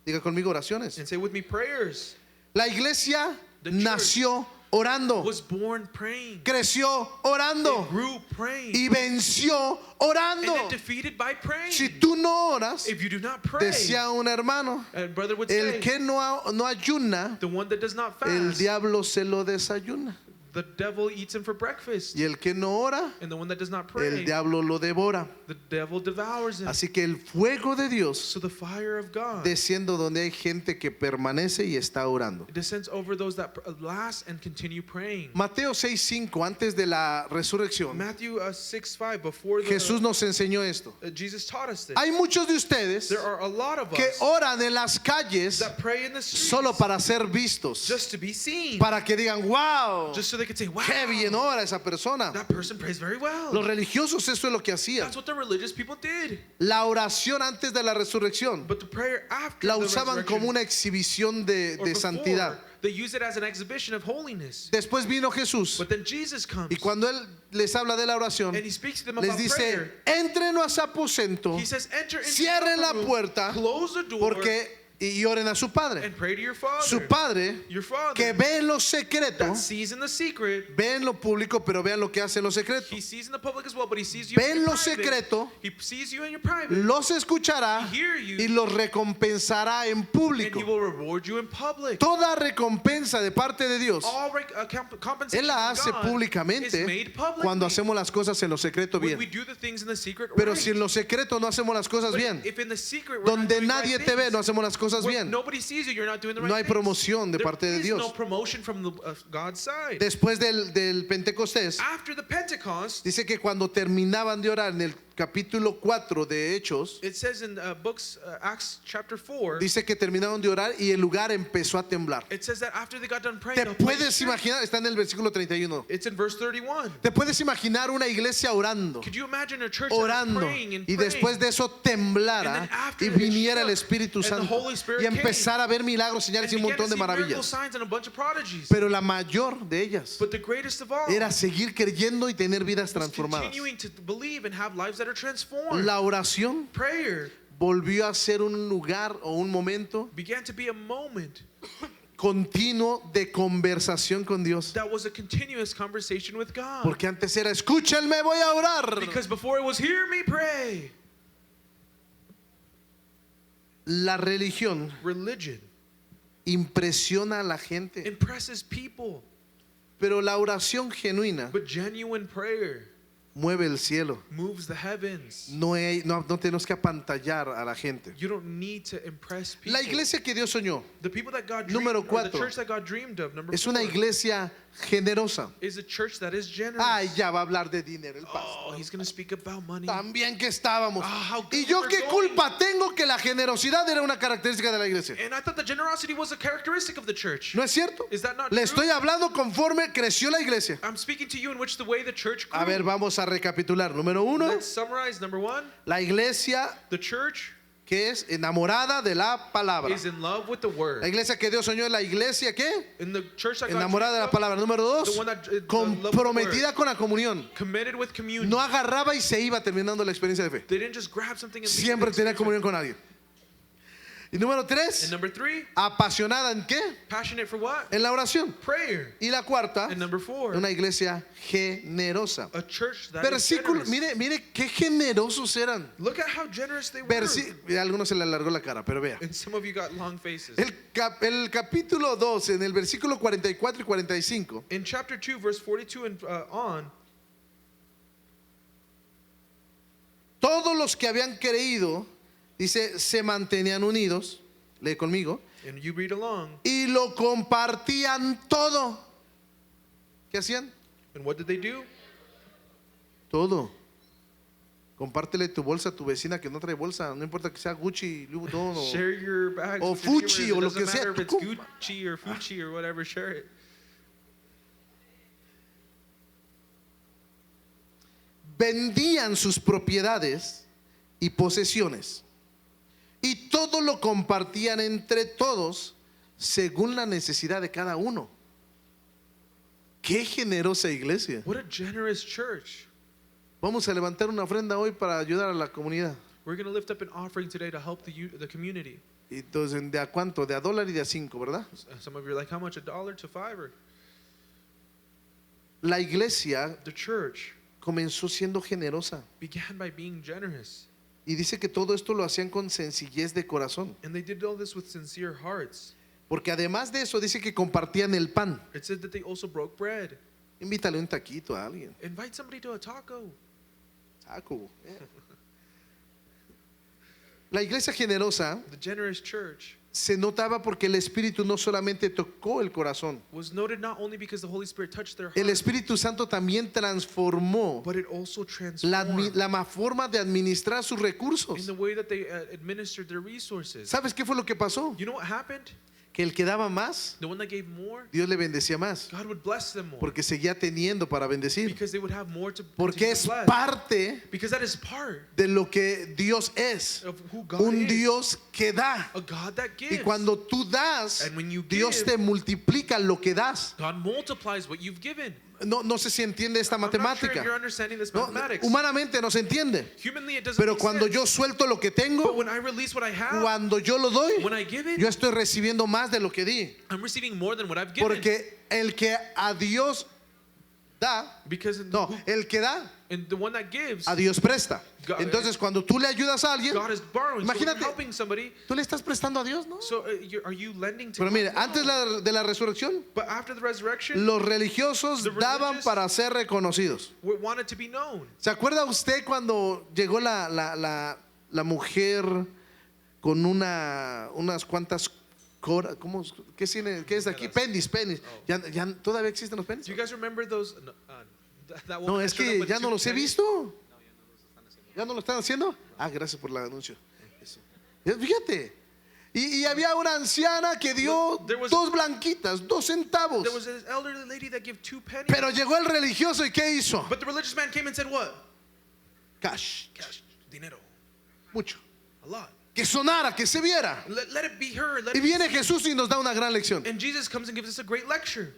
Diga conmigo oraciones. And say with me, prayers. La iglesia The church nació orando, was born praying. creció orando It grew praying. y venció And orando. it defeated by praying. Si tú no oras, If you do not pray, decía un hermano, and brother would el say, que no ayuna, the one that does not el fast, diablo se lo desayuna. the devil eats him for breakfast. Y el que no ora, And the one that does not el pray, diablo lo devora. the devil devours him. Así que el fuego de Dios So the fire of God desciendo donde hay gente que permanece y está orando. descends over those that last and continue praying. Mateo 6:5, antes de la resurrección, Matthew 6:5, before Jesús nos enseñó esto. Jesus taught us this. Hay muchos de ustedes There are a lot of que us oran en las calles that pray in the streets solo para ser vistos, just to be seen, para que digan, wow, just so they could say, wow, qué bien ora esa persona. that person prays very well. Los religiosos eso es lo que hacían. That's what the religious people did. La oración antes de la resurrección But the prayer after la the usaban resurrection, como una exhibición de or before, santidad. they use it as an exhibition of holiness. Después vino Jesús But then Jesus comes, y cuando Él les habla de la oración, and he speaks to them les about dice, prayer. entren a su aposento, He says, enter into cierren the la upper room, puerta, close the door, porque y oren a su Padre. and pray to your Father. Su Padre, Your Father que ve en lo secreto, that sees in the secret. ve en lo público, pero vean lo que hace en lo secreto. He sees in the public as well, but he sees you Ve in en your lo private. secreto, He sees you in your private, los escuchará He hear you, y los recompensará en and público. he will reward you in public. Toda recompensa de parte de Dios, All compensation Él la from hace God públicamente is made publicly. cuando hacemos las cosas en lo secreto When we bien. do the things in the secret Pero right. si en lo secreto no hacemos las cosas But bien, if in the secret we're not donde doing nadie right te ve, things, no hacemos las cosas where bien. nobody sees you, you're not doing the right No hay things. promoción de There parte de is Dios. no promotion from the, God's side. Después del Pentecostés, After the Pentecost, dice que cuando terminaban de orar en el capítulo 4 de Hechos, it says in Acts chapter 4, dice que terminaron de orar y el lugar empezó a temblar. it says that after they got done praying, ¿Te the place puedes shook. imaginar? Está en el versículo 31. It's in verse 31. ¿Te puedes imaginar una iglesia orando, Could you imagine a church that was orando praying and y praying, después de eso temblara and then after y it viniera el shook, Espíritu and the Santo Holy Spirit y empezara a ver milagros, and señales y un began to montón de see miracle maravillas? signs and a bunch of prodigies? Pero la mayor de ellas But the greatest of all era seguir creyendo y tener vidas was transformadas. continuing to believe and have lives that are transformed. La oración Prayer volvió a ser un lugar o un momento began to be a moment continuo de conversación con Dios. that was a continuous conversation with God. Porque antes era, escúchenme, voy a orar. Because before it was, hear me pray. La religión Religion impresiona a la gente, impresses people, pero la oración genuina but genuine prayer mueve el cielo. moves the heavens. No tenemos que apantallar a la gente. You don't need to impress people. La iglesia que Dios soñó The people that God Número dreamed, or the 4. church that God dreamed of, number es una 4, iglesia generosa. is a church that is generous. Ay, ya va a hablar de dinero el Oh, pastor. he's going to speak about money. También que estábamos. how good Y yo we were qué going. culpa tengo que la generosidad era una característica de la iglesia. And I thought that generosity was a characteristic of the church. ¿No es cierto? Is that not Le true? estoy hablando conforme creció la iglesia. I'm speaking to you in which the way the church grew. A ver, vamos a recapitular. Número 1, Let's summarize. Number 1, la iglesia the church que es enamorada de la palabra. is in love with the La word. iglesia que Dios soñó es la iglesia que In the church that God enamorada de la dreamed palabra. Número the 2, one that love with the comprometida con la comunión. of, committed with communion. No agarraba y se iba terminando la experiencia de fe. They didn't just grab something and Siempre tenía comunión con alguien. Y número And 3, number 3, apasionada en qué? passionate for what? En la oración. Prayer. Y la cuarta, And number 4, una iglesia generosa. a church that Versículo, is generous. mire qué generosos eran. Look at how generous they were. A algunos se le alargó la cara, pero vea. And some of you got long faces. El capítulo 2, en el versículo 44 y 45, In chapter 2, verse 42 and on, todos los que habían creído, dice, se mantenían unidos, lee conmigo, and you read along, y lo compartían todo. ¿Qué hacían? and what did they do? Todo. Compártele tu bolsa a tu vecina que no trae bolsa, no importa que sea Gucci, Louis Vuitton o Share your bags o with your neighbors. Fucci It o lo doesn't que sea. matter if it's Tú Gucci or Fucci or whatever. Share it. vendían sus propiedades y posesiones y todo lo compartían entre todos según la necesidad de cada uno. Qué generosa iglesia. What a generous church. Vamos a levantar una ofrenda hoy para ayudar a la comunidad. We're going to lift up an offering today to help the community. Y entonces, ¿de a cuánto? De a $1 y de a 5, ¿verdad? Some of you are like, how much? $1 to $5? Or La iglesia the church comenzó siendo generosa. began by being generous. Y dice que todo esto lo hacían con sencillez de corazón. And they did all this with sincere hearts. Porque además de eso dice que compartían el pan. It said that they also broke bread. Invítale un taquito a alguien. Invite somebody to a taco. Taco. La iglesia generosa The generous church se notaba porque el Espíritu no solamente tocó el corazón. was noted not only because the Holy Spirit touched their El heart, Espíritu Santo también transformó but it also transformed la forma de administrar sus in recursos. the way that they administered their resources. ¿Sabes qué fue lo que pasó? You know what happened? Que el que daba más, The one that gave more, Dios le bendecía más. God would bless them more. Porque seguía teniendo para bendecir. Because they would have more to Porque continue es to bless. parte Because that is part de lo que Dios es. of who God Un is. Dios que da. A God that Y gives. cuando tú das, And when you Dios give, te multiplica lo que das. God multiplies what you've given. No sé si entiende esta I'm not sure if matemática. you're understanding this No, mathematics. humanamente no se entiende. Humanly, it doesn't Pero make cuando sense. yo suelto lo que But tengo, when I release what I have, cuando yo lo doy, when I give it, yo estoy recibiendo más de lo que di. I'm receiving more than what I've given. Porque el que a Dios da, Because no, el que da, and the one that gives, a Dios presta. God- Entonces cuando tú le ayudas a alguien, God is borrowing. So when imagínate, you're helping somebody, tú le estás prestando a Dios, ¿no? so are you lending to Pero God? mire, No. antes de la resurrección, But after the resurrection, los religiosos The daban religious- para ser reconocidos. we wanted to be known. ¿Se acuerda usted cuando llegó la mujer con unas cuantas coras? ¿Qué es de aquí? Pennies. ¿Ya todavía existen los pennies? Do you guys remember those? That No, woman es that showed up que with ya no two los he pennies? visto. ¿Ya no lo están haciendo? Ah, gracias por el anuncio. Eso. Fíjate. Y había una anciana que dio There was- 2 blanquitas, 2 centavos. There was an elderly lady that gave 2 pennies. Pero llegó el religioso y ¿qué hizo? But the religious man came and said, what? Cash. Cash, dinero, Mucho. a lot. Que sonara, que se viera. Let it be her. Let Y it be viene seen. Jesús y nos da una gran lección. And Jesus comes and gives us a great lecture.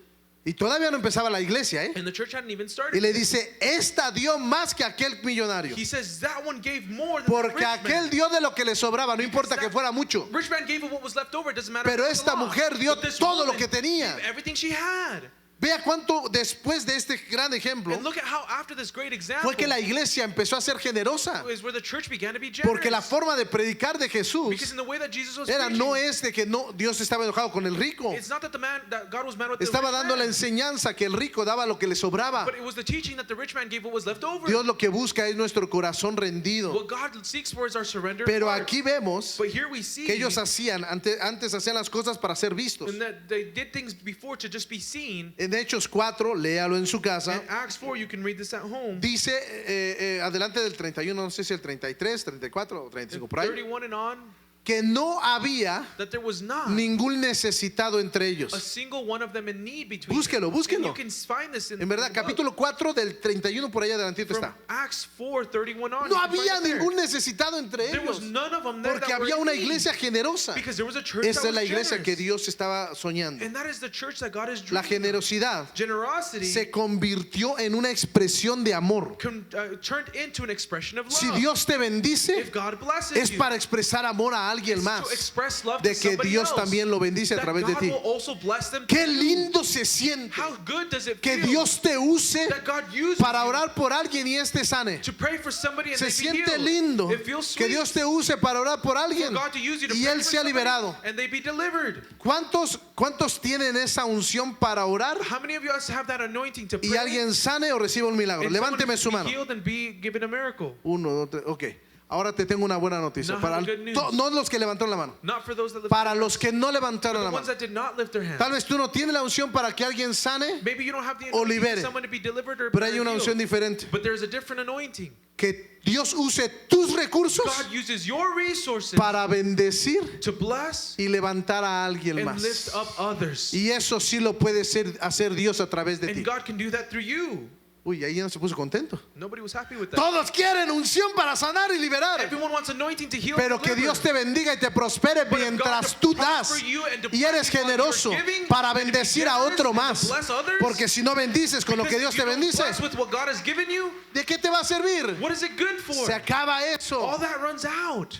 Y todavía no empezaba la iglesia, ¿eh? And the church hadn't even Y started. le dice, esta dio más que aquel millonario. He says that one gave more than Porque the rich aquel man. dio de lo que le sobraba, no importa que fuera mucho. Rich man gave of what was left over. It doesn't matter. Pero if it was a esta lot. mujer dio But this todo lo woman que tenía. gave everything she had. Vea cuánto después de este gran ejemplo And look at how after this great example fue que la iglesia empezó a ser generosa. is where the church began to be generous. Porque la forma de predicar de Because Jesús in the way that Jesus was era preaching, no es de que no Dios estaba enojado con el rico. it's not that that God was mad with Estaba the rich dando la man, enseñanza que el rico daba lo que le sobraba. but it was the teaching that the rich man gave what was left over. Dios lo que busca es nuestro corazón rendido. What God seeks for is our surrender. Pero heart. aquí vemos But here we see que ellos hacían, antes hacían las cosas para ser vistos. and that they did things before to just be seen. En Hechos 4, léalo en su casa, In Acts 4, you can read this at home. dice adelante del 31, no sé si el 33, 34 o 35 por ahí, 31 and on, que no había that there was not ningún necesitado entre a ellos. single one of them in need between Búsquelo, them. búsquelo. And you can find this in En verdad, the book. capítulo 4 del 31 por allá adelantito From está. Acts 4, 31 on. No you can find había it there. ningún necesitado entre There was ellos, none of them there porque that were había in una need. iglesia generosa. Because there was a church Esa that es la was iglesia que generous. Dios estaba soñando. And that is the church that God is La dreaming of. generosidad Generosity se convirtió en una expresión de amor. turned into an expression of love. Si Dios te bendice, If God blesses es you, para expresar amor a alguien it's más, to express love de to que somebody Dios else, también lo bendice a that través de God ti. will also bless them Qué too. lindo se siente How good does it que feel Dios te use that God uses para you orar por alguien y este sane. to pray for somebody and Se they be siente healed? lindo It feels que sweet Dios te use para orar por for alguien God to use you to y pray él for sea somebody liberado. and they be delivered. ¿Cuántos tienen esa unción para orar How many of you guys have that anointing to y pray alguien sane o reciba un milagro? and someone Levánteme su be mano. healed and be given a miracle? 1, 2, 3, ok. Ahora te tengo una buena noticia. Now I Para have good news. no los que levantaron la mano. Not for those that lift Para their los hands, que no for levantaron the la ones mano. that did not lift their hands. Tal vez tú no tienes la unción para que alguien sane, Maybe you don't have the o anointing libere. for someone to be delivered or pero hay una healed. unción diferente. But there's a different anointing. Que Dios use tus recursos God uses your resources para bendecir to bless y levantar a alguien and más. lift up others. Y eso sí lo puede hacer Dios a través de And ti. God can do that through you. Uy, ahí ya no se puso contento. Nobody was happy with that. Todos quieren unción para sanar y liberar. Everyone wants anointing to heal Pero and que deliver. Dios te bendiga y te prospere But if mientras God tú to das prosper you and to y eres bless you while generoso you're giving, para and to be bendecir a generous otro and to más. bless others, Porque si no bendices con lo que Dios because te if you don't bendice, bless with what God has given you, ¿de qué te va a servir? what is it good for? Se acaba eso. All that runs out.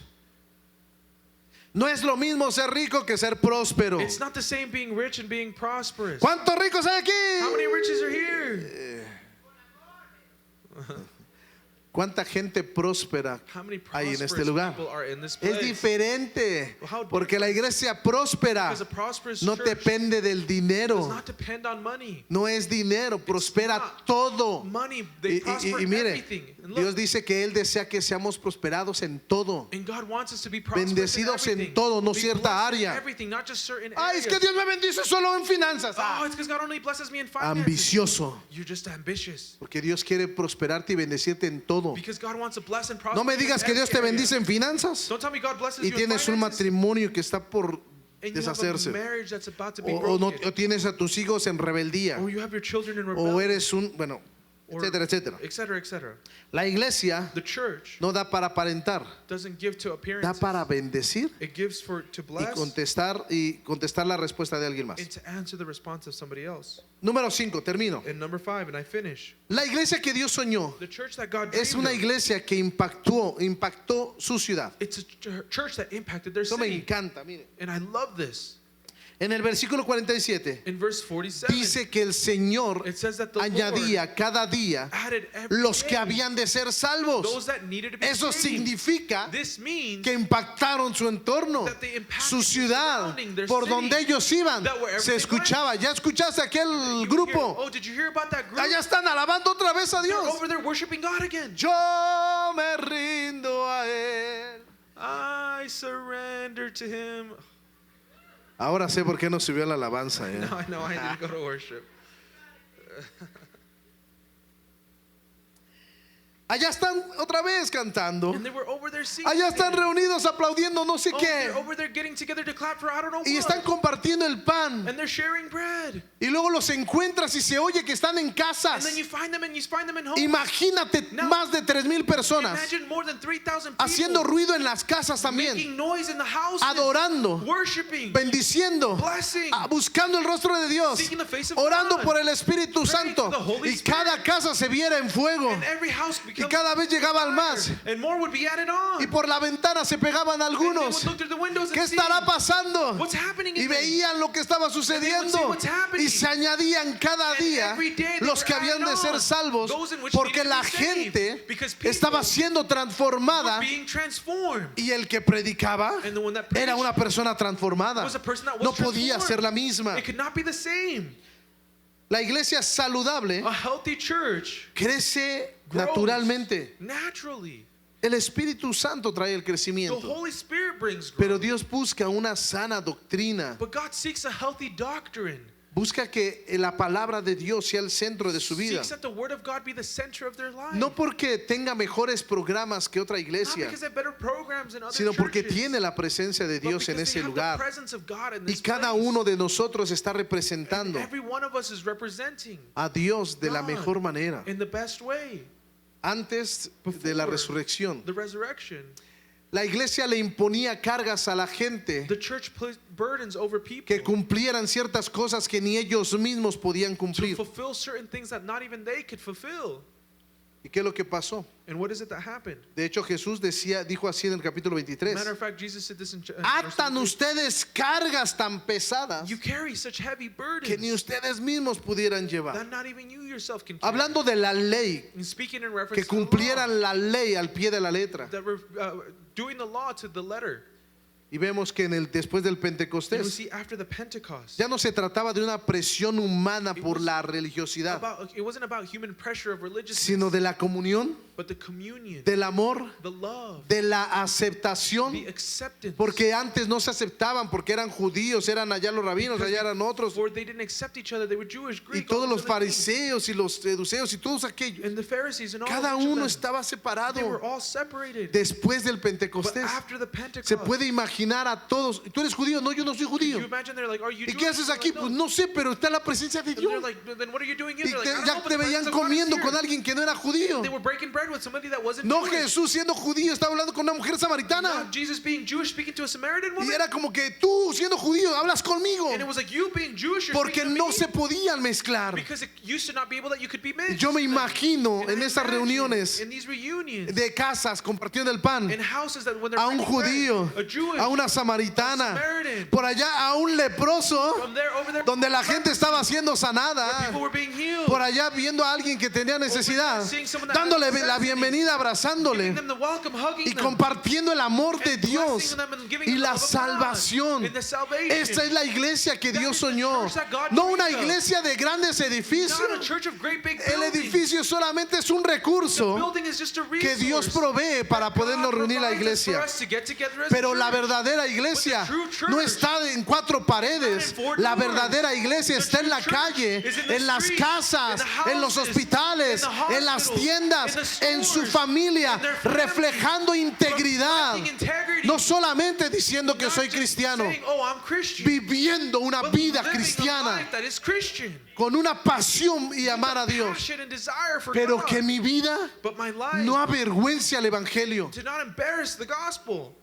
No es lo mismo ser rico que ser próspero. It's not the same being rich and being prosperous. ¿Cuántos ricos hay How many aquí? riches are here? ¿Cuánta gente próspera How many hay en prosperous este lugar? people are in this Es place? diferente, Well, how porque la iglesia próspera Because a prosperous no church depende del does dinero. not depend on money. No es dinero, prospera not todo. Money, they prosper in Mire, everything. And look, Dios dice que Él desea que seamos prosperados en todo. and God wants us to be prosperous Bendecidos in en everything. todo, no Be cierta blessed in área. everything, not just certain Ay, es que areas. Dios me bendice solo en finanzas. Oh, it's because God only blesses me in finances. Ambicioso, You're just ambitious. porque Dios quiere prosperarte y bendecirte en todo. Because God wants to bless and prosper. No me you digas in que Dios te every area. bendice en finanzas Don't tell me God blesses y you in tienes un finances, matrimonio que está por and you have a deshacerse. marriage that's about to be O broken. o tienes a tus hijos en rebeldía. Or you have your children in O rebellion. eres bueno, Or- etcétera, etcétera. Et cetera, et cetera. La iglesia The church no da para aparentar, doesn't give to da appearances. para bendecir It gives to y bless contestar la respuesta de alguien más. and to answer the response of somebody else. Número 5, termino. And number 5, and I finish. La iglesia que Dios soñó The church that God es dreamed una of, iglesia que impactó su ciudad. it's a church that impacted their Eso me city. encanta, mire. And I love this. En el versículo 47 In verse 47, dice que el Señor it says that the añadía cada día Lord added every los que day habían de ser salvos. those that needed to be Eso saved. significa This means que impactaron su entorno, that they impacted su ciudad, surrounding their por city, donde ellos iban. that wherever Se they escuchaba, ya escuchaste aquel you grupo. hear, oh, did you hear about that group? Allá están alabando otra vez a They're Dios. over there worshiping God again. Yo me rindo a Él. I surrender to Him. Ahora sé por qué no subió la alabanza. No, I know I didn't go to worship. Allá están otra vez cantando. And they were over there singing. Allá están reunidos aplaudiendo no sé Oh, qué. they're over there getting together to clap for I don't know Y están what. compartiendo el pan. And they're sharing bread. Y luego los encuentras y se oye que están en And casas. then you find them in homes. Imagínate Now, más de 3,000 personas Imagine more than 3,000 people haciendo ruido en las casas también, making noise in the house, adorando, worshiping, bendiciendo, blessing, buscando el rostro de Dios, seeking the face of orando God. por el Espíritu Praying Santo. to the Holy Y cada casa se viera en fuego. and every house Y becomes cada vez llegaban más. and more would be added on. Y por la ventana se pegaban And they algunos. would look through the windows ¿Qué and see estará pasando? what's happening Y in there. veían lo que estaba see sucediendo. what's happening. Y se añadían cada And día every day they los were que habían de added ser on. salvos, Those in which porque needed to la be saved. gente Because people estaba siendo transformada being transformed. y el que predicaba And the one that era preached una persona transformada. was a person that was No podía transformed. ser la misma. It could not be the same. La iglesia saludable A healthy church crece grows naturalmente. naturally. El Espíritu Santo trae el The crecimiento. Holy Spirit brings growth. Pero Dios busca una sana doctrina. But God seeks a healthy doctrine. Busca que la palabra de Dios sea el centro de su vida. Seeks that the word of God be the center of their life. No porque tenga mejores programas que otra Not iglesia, because they have better programs than other sino porque churches, tiene la presencia de but Dios en because ese they have lugar. the presence of God in Y this cada place. uno de nosotros está And representando every one of us is representing a Dios de la God mejor manera. in the best way. Antes de la Before resurrección, the resurrection, la iglesia le imponía cargas a la gente the church placed burdens over people que cumplieran ciertas cosas que ni ellos mismos podían to cumplir. fulfill certain things that not even they could fulfill. ¿Y qué es lo que pasó? And what is it that happened? De hecho, Jesús dijo así en el capítulo 23. Matter of fact, Jesus said this in verse Atan 23. ustedes cargas tan pesadas You carry such heavy burdens que ni ustedes mismos pudieran llevar. that not even you yourself can carry. Hablando de la ley, And speaking in que reference to the cumplieran la ley al pie de la letra. law, that we're doing the law to the letter. Y vemos que después del And we Pentecostés see after the Pentecost, ya no se trataba de una presión humana por la religiosidad, it wasn't about human pressure of religiousness, sino de la comunión but the communion, del amor, the love, de la the aceptación, acceptance. porque antes no se aceptaban, porque eran judíos, eran allá los rabinos, allá eran otros, Before they didn't accept each other, they were Jewish, y Greek, todos all los these other things. fariseos y los seduceos y todos aquellos, And the Pharisees and all cada of each of uno them, estaba they separado. were all separated. Después del But Pentecostés, after the Pentecost, se puede imaginar a todos. ¿Tú eres judío? No, yo no soy you judío. imagine they're like, are you ¿Y Jewish? qué haces They're aquí? like, Pues no. no sé, pero está la presencia de And Dios. they're like, then what are you doing here? Y They're like, I don't know, ya but te the veían presence of God is comiendo here. con alguien que no era judío. They were breaking bread with somebody that wasn't No, Jewish. Jesús siendo judío estaba hablando con una mujer Not samaritana. Jesus being Jewish speaking to a Samaritan Y woman. era como que tú siendo judío hablas conmigo. And it was like you being Jewish, you're Porque speaking to no me. se podían mezclar. Because it used to not be able that you could be mixed. Yo me imagino And en I esas imagine reuniones in these reunions, de casas compartiendo el pan, in houses that when they're a un breaking bread, judío, a Jewish, a una samaritana, Samaritan, por allá a un leproso, from there over there, donde la gente estaba siendo where sanada, people were being healed, por allá viendo a alguien que tenía necesidad, seeing someone that dándole had la necessity, bienvenida, giving abrazándole them the welcome, hugging y them, compartiendo el amor de and Dios blessing them and giving y them the la love of God, salvación. and the salvation. Esta es la iglesia que That Dios is the soñó, church that God no una dreamed of. iglesia de grandes Not a edificios. church of great big El buildings. edificio solamente es un The recurso building is just a que Dios resource provee para that podernos God reunir la provides for iglesia. us to get together as a Pero la church. verdadera iglesia But the true church no está en cuatro paredes. not in four La doors. verdadera iglesia The está en true la church calle, is in the en las streets, casas, in the en los houses, hospitales, in the en las hospitals, tiendas, in the en su stores, familia, in their family, reflejando integridad. reflecting integrity. No solamente diciendo que Not soy just cristiano, saying, oh, I'm Christian, viviendo una but vida living a cristiana life that is Christian. con una pasión y amar a Dios. Passion and desire for Pero God. que mi vida But my life no avergüence al evangelio. did not embarrass the gospel.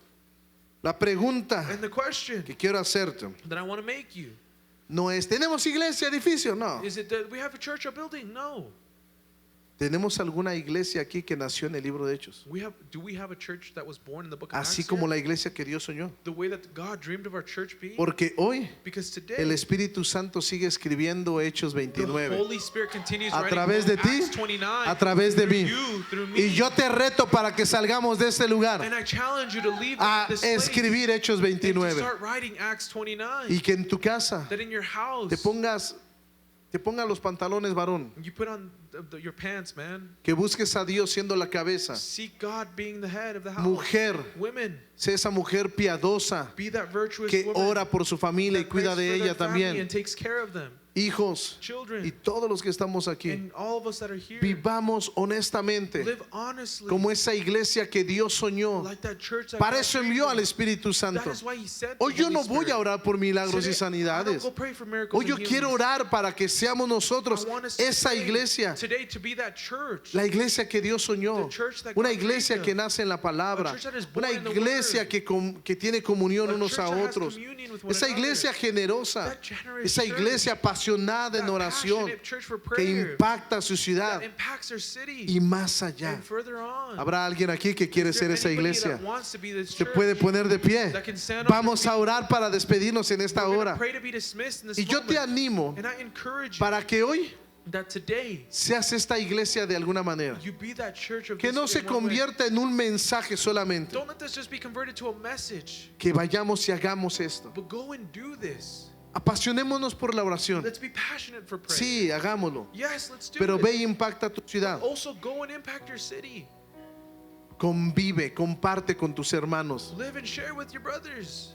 La pregunta And the question que quiero hacerte that I want to make you no es, ¿tenemos iglesia, edificio? No. is it that we have a church or building? No. ¿Tenemos alguna iglesia aquí que nació en el libro de Hechos? Do we have a church that was born in the book of Así Acts como here? la iglesia que Dios soñó. The way that God dreamed of our church being? Porque hoy Because today el Espíritu Santo sigue escribiendo Hechos the 29 Holy Spirit continues a writing través de ti, Acts 29 a través de through mí. you, through me. Y yo te reto para que salgamos de este lugar And I challenge you to leave a this place escribir Hechos and to 29 start writing Acts 29. y que en tu casa That in your house te pongas los pantalones varón, you put on your pants, man. que busques a Dios siendo la cabeza. Seek God being the head of the house. Mujer, Women, sé esa mujer piadosa be that virtuous que woman ora por su familia y that cuida prays de for ella their family también. and takes care of them. Hijos Children, y todos los que estamos aquí, and all of us that are here, vivamos honestamente live honestly como esa iglesia que Dios soñó. like that church that Para God eso dreamed envió of. al Espíritu That Santo. is why he sent Hoy the yo Holy no voy a Spirit. orar por milagros y Today, I don't sanidades. go pray for miracles Hoy yo and quiero healings. orar para que seamos nosotros I want us esa to pray iglesia, today to be that church. la iglesia que Dios soñó, The church that una God iglesia dreamed que of. nace en la palabra, A church that is born una in the iglesia word. que tiene comunión A unos church a that has otros, communion with one esa another. iglesia generosa, That generous esa iglesia church. apasionada en That oración passionate church for que prayer. impacta su ciudad That impacts our city. y más allá. And further on. Habrá alguien aquí que quiere Is ser there esa anybody iglesia. that wants to be this Se church puede poner de pie. that can stand on Vamos their a orar para despedirnos en esta We're gonna hora. pray to be dismissed in this Y yo te moment. animo And I encourage you para que hoy that today seas esta iglesia de alguna manera. you be that church of Que this no se in one way. convierta en un mensaje solamente. Don't let this just be converted to a message, Que vayamos y hagamos esto. but go and do this. Apasionémonos por la oración. Let's be passionate for prayer. Sí, hagámoslo. Yes, let's do Pero it. ve y impacta tu ciudad. Also go and impact your city. Convive, comparte con tus hermanos. Live and share with your brothers.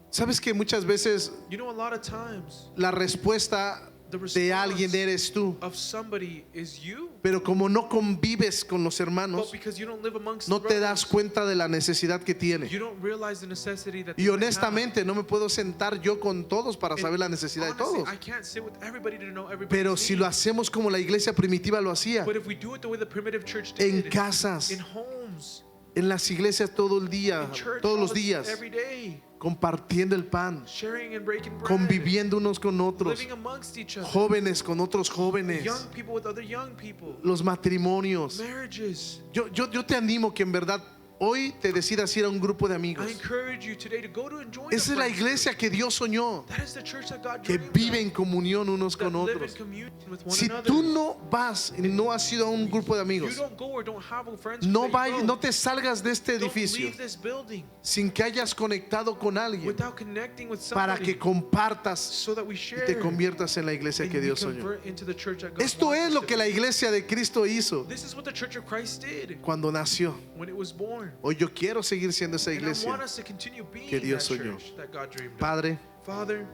Sabes que muchas veces You know, a lot of times la respuesta the de alguien response eres tú. of somebody is you, Pero como no convives con los but hermanos, because you don't live amongst no the te brothers, das cuenta de la necesidad que tiene. you don't realize the necessity that Y they might have. honestamente no me puedo sentar yo con todos para And saber la necesidad de honestly, todos. I can't sit with everybody to know everybody's Pero si lo need. hacemos como la iglesia primitiva lo hacía, But if we do it the way the primitive church en did, casas, in homes, en las iglesias todo el día, in church, todos all los the- días, every day, compartiendo el pan, sharing and breaking bread, conviviendo unos con otros, living amongst each other, jóvenes con otros jóvenes, young people with other young people, los matrimonios. marriages. Yo te animo que en verdad hoy te decidas ir a un grupo de I amigos. encourage you today to go to and join Esa a es la friends iglesia group. que Dios soñó, That is the church that God que dreamed vive of, en comunión unos that con live in otros. communion with one Si another. tú no vas y no has ido a un grupo de You amigos, don't go or don't have a friends no, group that you vayas, go. no te salgas de este Don't edificio leave this building sin que hayas conectado con alguien without connecting with para somebody que compartas so that we y share te conviertas en la iglesia and que we Dios soñó. convert into the church that God Esto wants es us lo to que be. la iglesia de Cristo hizo This is what the Church of Christ did cuando nació. when it was born. Hoy yo quiero seguir siendo esa And I want iglesia. us to continue being que that Dios soñó. church that God dreamed of. Padre, Father,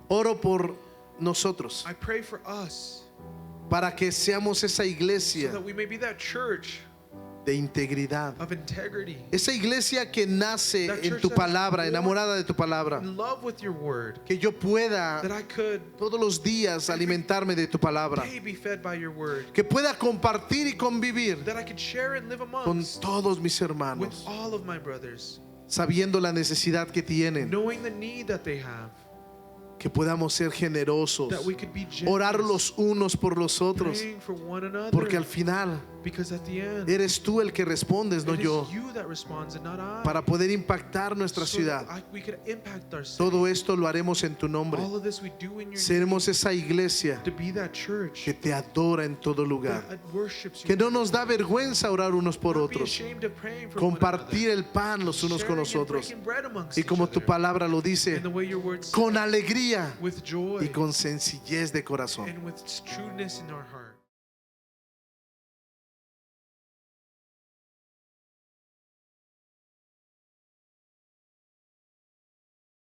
oro por nosotros I pray for us para que seamos esa so iglesia that we may be that church de integridad. of integrity, Esa iglesia que nace That en church tu that is palabra, born enamorada de tu palabra. in love with your word, Que yo pueda that I could todos los días alimentarme de tu palabra. day be fed by your word, Que pueda compartir y convivir that I could share and live con amongst todos mis with hermanos, all of my brothers, sabiendo la necesidad que tienen. knowing the need that they have, Que podamos ser generosos, that we could be orar generous, los unos por los otros, praying for one another, porque al final because at the end, eres tú el que respondes, no it yo, is you that responds and not I, para poder impactar nuestra so ciudad. that we could impact our city. Todo esto lo haremos en tu nombre. All of this we do in your name, Seremos esa iglesia to be that church que te adora en todo lugar. that worships you, Que no nos da vergüenza orar unos por not be otros. ashamed of praying for one Compartir another, el pan los unos con sharing los and otros. breaking bread amongst Y each como tu other, palabra lo dice, and the way your word says, con alegría with joy y con sencillez de corazón. and with trueness in our heart.